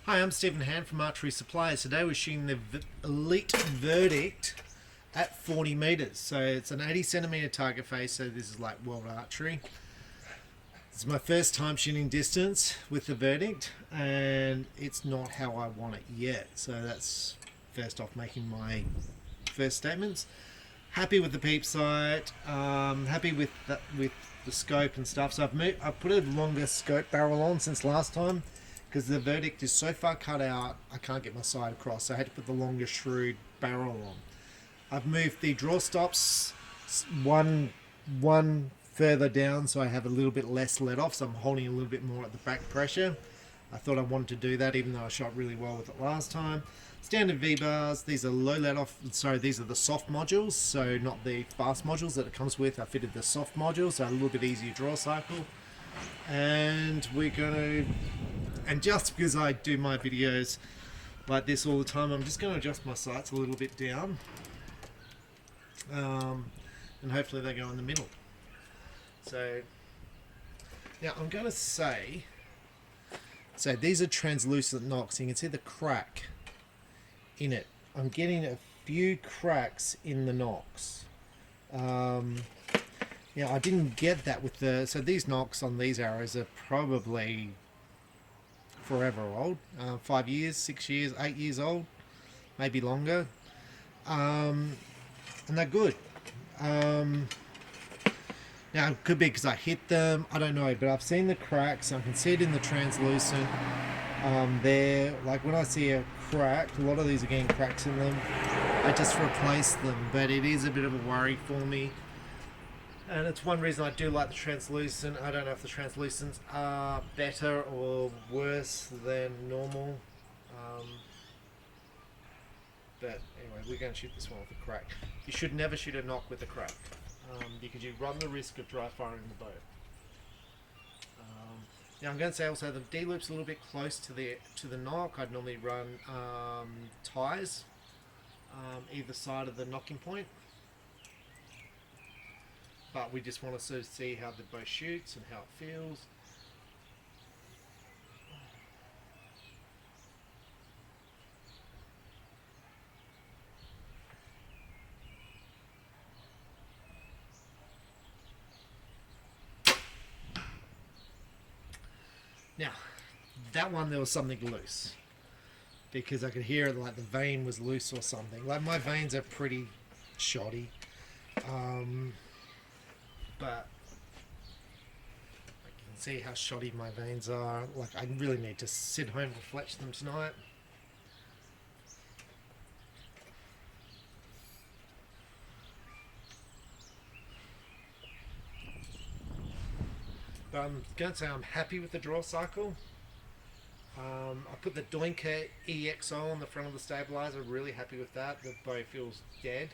Hi, I'm Stephen Hand from Archery Supplies. Today we're shooting the Elite Verdict at 40 metres. So it's an 80 centimetre target face, so this is like World Archery. It's my first time shooting distance with the Verdict, and it's not how I want it yet. So that's first off making my first statements. Happy with the peep sight, happy with the scope and stuff. So I've put a longer scope barrel on since last time, because the Verdict is so far cut out I can't get my sight across, so I had to put the longer shrewd barrel on. I've moved the draw stops one further down so I have a little bit less let off, so I'm holding a little bit more at the back pressure. I thought I wanted to do that even though I shot really well with it last time. Standard V-bars, these are low let off, sorry, these are the soft modules, so not the fast modules that it comes with. I fitted the soft modules, so a little bit easier draw cycle. And we're going to, and just because I do my videos like this all the time, I'm just going to adjust my sights a little bit down, and hopefully they go in the middle. So now I'm going to say, so these are translucent nocks. You can see the crack in it. I'm getting a few cracks in the nocks. Yeah, I didn't get that with the, so these nocks on these arrows are probably forever old, 5 years, 6 years, 8 years old, maybe longer, and they're good. Now it could be because I hit them, I don't know, but I've seen the cracks. I can see it in the translucent there. Like when I see a crack, a lot of these are getting cracks in them, I just replace them, but it is a bit of a worry for me. And it's one reason I do like the translucent. I don't know if the translucents are better or worse than normal. But anyway, we're going to shoot this one with a crack. You should never shoot a knock with a crack, because you run the risk of dry firing the bow. Now I'm going to say also the D-loop's a little bit close to the knock. I'd normally run ties either side of the knocking point. But we just want to sort of see how the bow shoots and how it feels. Now, that one there was something loose, because I could hear it like the vein was loose or something. Like my veins are pretty shoddy. But I can see how shoddy my veins are. Like I really need to sit home and fletch them tonight. But I'm going to say I'm happy with the draw cycle. I put the Doinker EXO on the front of the stabilizer. Really happy with that. The bow feels dead.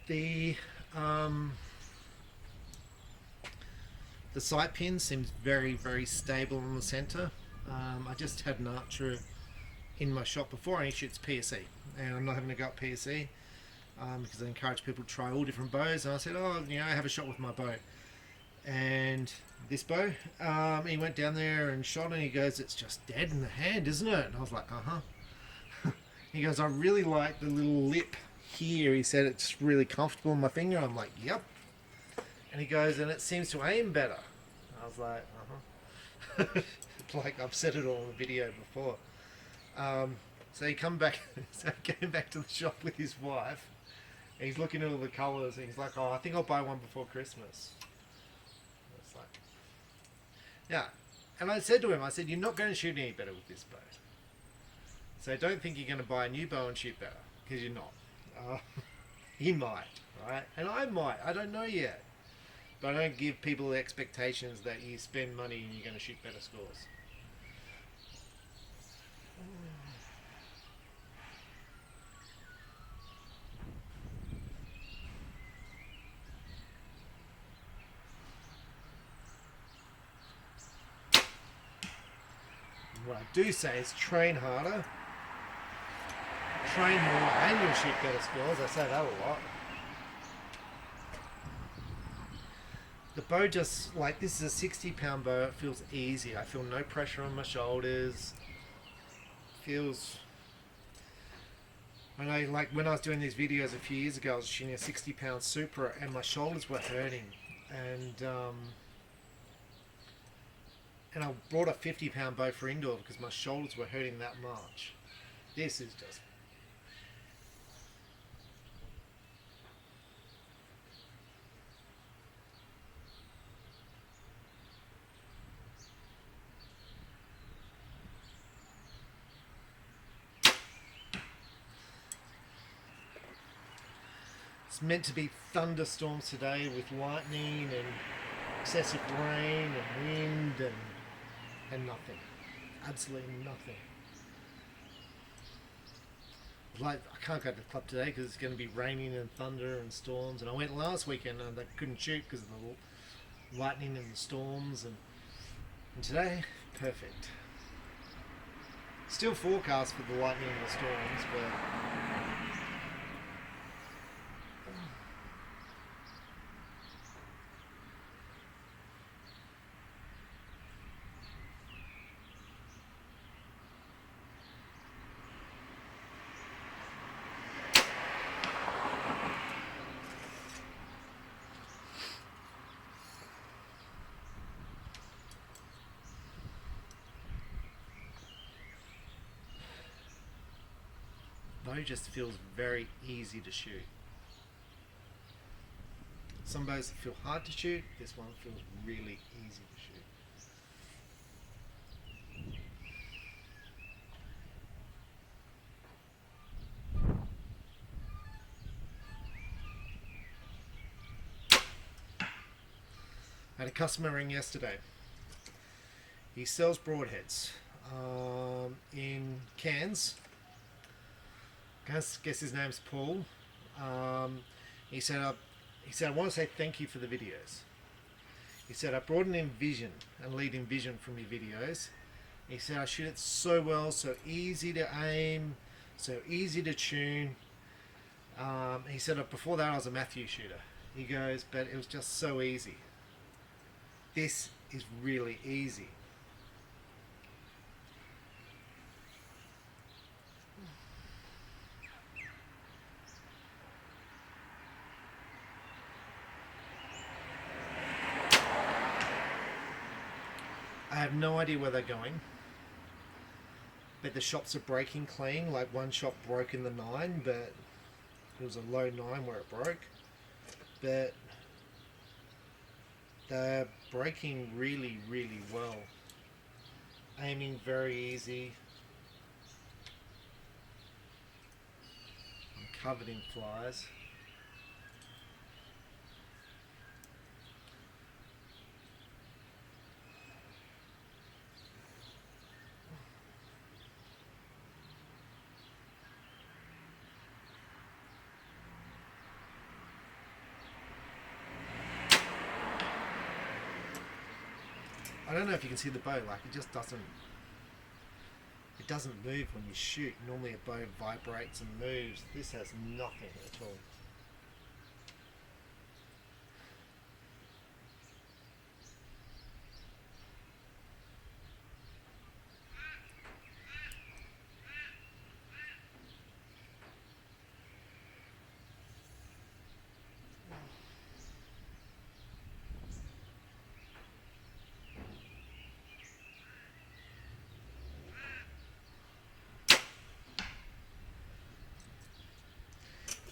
The sight pin seems very, very stable in the center. I just had an archer in my shop before, and he shoots PSE, and I'm not having to go up PSE because I encourage people to try all different bows. And I said, oh, you know, I have a shot with my bow, and this bow, he went down there and shot, and he goes, it's just dead in the hand, isn't it? And I was like, He goes, I really like the little lip here. He said it's really comfortable in my finger. I'm like, yep. And he goes, and it seems to aim better. I was like, like I've said it all in the video before. So he came back to the shop with his wife, and he's looking at all the colours, and he's like, oh, I think I'll buy one before Christmas. It's like, yeah. And I said to him, I said, you're not going to shoot any better with this bow. So don't think you're going to buy a new bow and shoot better, because you're not. He might, right? And I might. I don't know yet. But I don't give people the expectations that you spend money and you're going to shoot better scores. what I do say is train harder, train more, and you'll shoot better scores. I say that a lot. The bow just, like, this is a 60-pound bow. It feels easy. I feel no pressure on my shoulders. Feels... I know, like, when I was doing these videos a few years ago, I was shooting a 60-pound Supra, and my shoulders were hurting. And I brought a 50-pound bow for indoor because my shoulders were hurting that much. This is just... It's meant to be thunderstorms today with lightning and excessive rain and wind and nothing. Absolutely nothing. Like, I can't go to the club today because it's going to be raining and thunder and storms. And I went last weekend and I couldn't shoot because of the lightning and the storms. And today, perfect. Still forecast for the lightning and the storms, but... bow just feels very easy to shoot. Some bows feel hard to shoot, this one feels really easy to shoot. I had a customer ring yesterday. He sells broadheads in Cairns. Guess his name's Paul. He said, I want to say thank you for the videos. He said, I brought in vision and lead in vision from your videos. He said, I shoot it so well, so easy to aim, so easy to tune. He said, before that I was a Matthew shooter. He goes, but it was just so easy. This is really easy. I have no idea where they're going, but the shops are breaking clean. Like, one shop broke in the 9, but it was a low 9 where it broke. But they're breaking really, really well. Aiming very easy. I'm covered in flies. I don't know if you can see the bow, like, it just doesn't move when you shoot. Normally a bow vibrates and moves. This has nothing at all.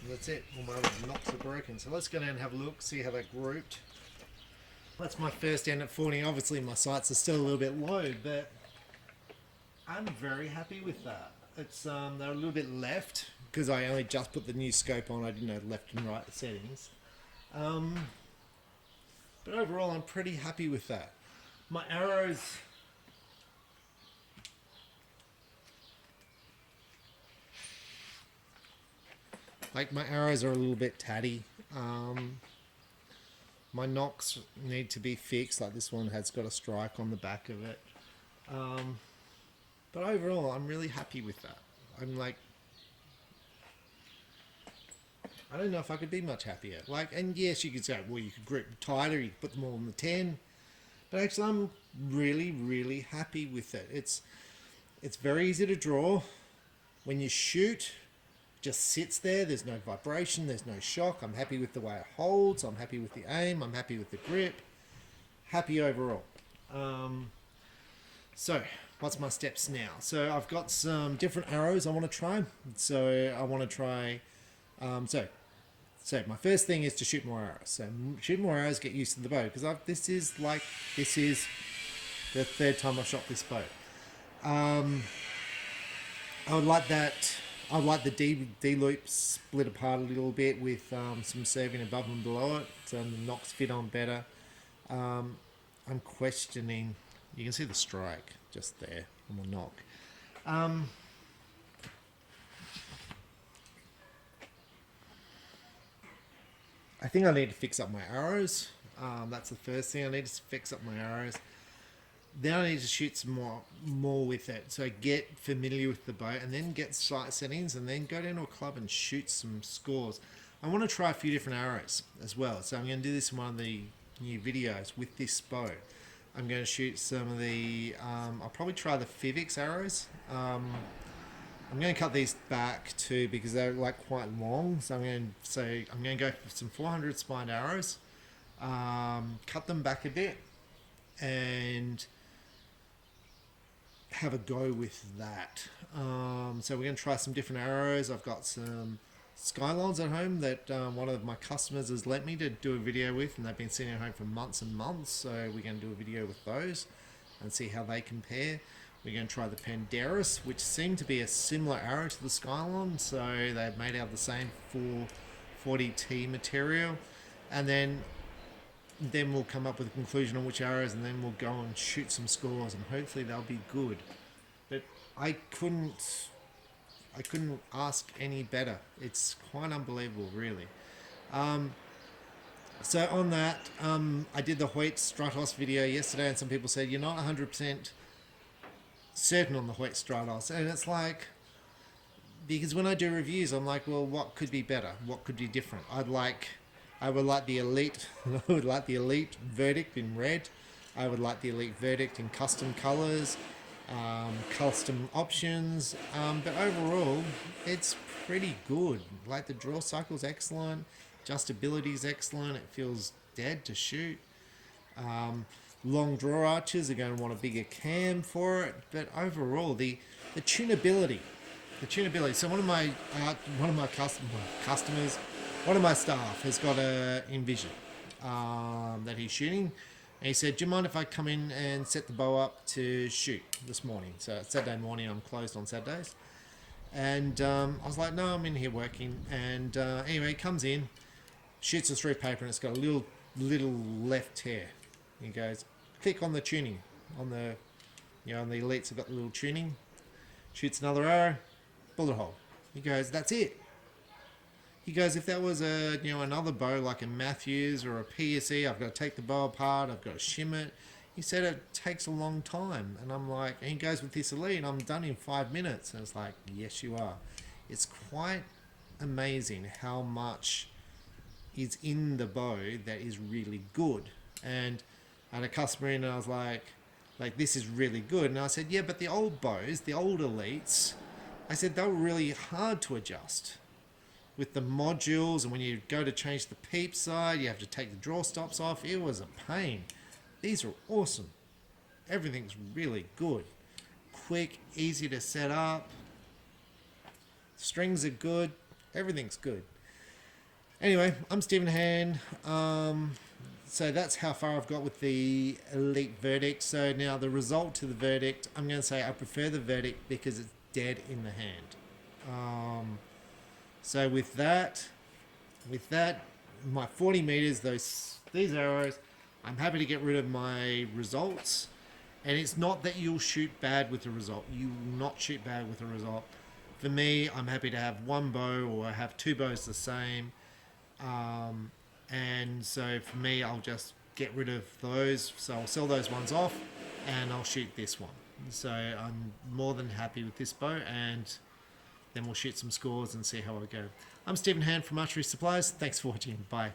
That's it, all my other knots are broken. So let's go down and have a look, see how they're grouped. That's my first end at 40. Obviously my sights are still a little bit low, but I'm very happy with that. It's they're a little bit left because I only just put the new scope on. I didn't know left and right settings. But overall I'm pretty happy with that. My arrows, like, my arrows are a little bit tatty. My nocks need to be fixed. Like, this one has got a strike on the back of it. But overall, I'm really happy with that. I'm like, I don't know if I could be much happier. Like, and yes, you could say, well, you could grip tighter, you could put them all on the 10. But actually, I'm really, really happy with it. It's very easy to draw. When you shoot, it just sits there. There's no vibration. There's no shock. I'm happy with the way it holds. I'm happy with the aim. I'm happy with the grip. Happy overall. So, what's my steps now? So, I've got some different arrows I want to try. So, I want to try... So my first thing is to shoot more arrows. So shoot more arrows, get used to the bow, because this is the third time I've shot this bow. I would like that. I'd like the D loop split apart a little bit with some serving above and below it, so the nocks fit on better. I'm questioning. You can see the strike just there on the knock. I think I need to fix up my arrows. That's the first thing. I need to fix up my arrows. Then I need to shoot some more with it. So get familiar with the bow and then get sight settings and then go down to a club and shoot some scores. I want to try a few different arrows as well. So I'm going to do this in one of the new videos with this bow. I'm going to shoot some of the... I'll probably try the Fivix arrows. I'm going to cut these back too because they're like quite long. So I'm going to go for some 400 spined arrows, cut them back a bit, and have a go with that. So we're going to try some different arrows. I've got some Skylines at home that one of my customers has let me to do a video with, and they've been sitting at home for months and months. So we're going to do a video with those and see how they compare. We're going to try the Pandarus, which seemed to be a similar arrow to the Skylon, so they've made out of the same 440T material, and then we'll come up with a conclusion on which arrows, and then we'll go and shoot some scores, and hopefully they'll be good. But I couldn't ask any better. It's quite unbelievable, really. So on that, I did the Hoyt Stratos video yesterday, and some people said you're not 100% certain on the Hoyt Stratos, and it's like, because when I do reviews, I'm like, well, what could be better? What could be different? I would like the Elite. I would like the Elite Verdict in red. I would like the Elite Verdict in custom colors, custom options. But overall, it's pretty good. Like the draw cycle's excellent, adjustability is excellent. It feels dead to shoot. Long draw archers are going to want a bigger cam for it, but overall the tunability. So one of my customers, one of my staff has got a Envision that he's shooting, and he said, "Do you mind if I come in and set the bow up to shoot this morning?" So it's Saturday morning. I'm closed on Saturdays, and I was like, "No, I'm in here working." And anyway, he comes in, shoots us through paper, and it's got a little left tear. He goes, click on the tuning. On the Elites have got the little tuning. Shoots another arrow, bullet hole. He goes, that's it. He goes, if that was another bow like a Matthews or a PSE, I've got to take the bow apart, I've got to shim it. He said it takes a long time. And I'm like, and he goes, with this Elite, I'm done in 5 minutes. And it's like, yes, you are. It's quite amazing how much is in the bow that is really good. And I had a customer in and I was like, this is really good. And I said, yeah, but the old bows, the old Elites, I said, they were really hard to adjust with the modules. And when you go to change the peep side, you have to take the draw stops off. It was a pain. These are awesome. Everything's really good. Quick, easy to set up. Strings are good. Everything's good. Anyway, I'm Stephen Hand. So that's how far I've got with the Elite Verdict. So now the result to the Verdict, I'm going to say I prefer the Verdict because it's dead in the hand. So with that, my 40 meters, these arrows, I'm happy to get rid of my results. And it's not that you'll shoot bad with the result. You will not shoot bad with the result. For me, I'm happy to have one bow or have two bows the same. And so for me, I'll just get rid of those. So I'll sell those ones off and I'll shoot this one. So I'm more than happy with this bow, and then we'll shoot some scores and see how I go. I'm Stephen Hand from Archery Supplies. Thanks for watching. Bye.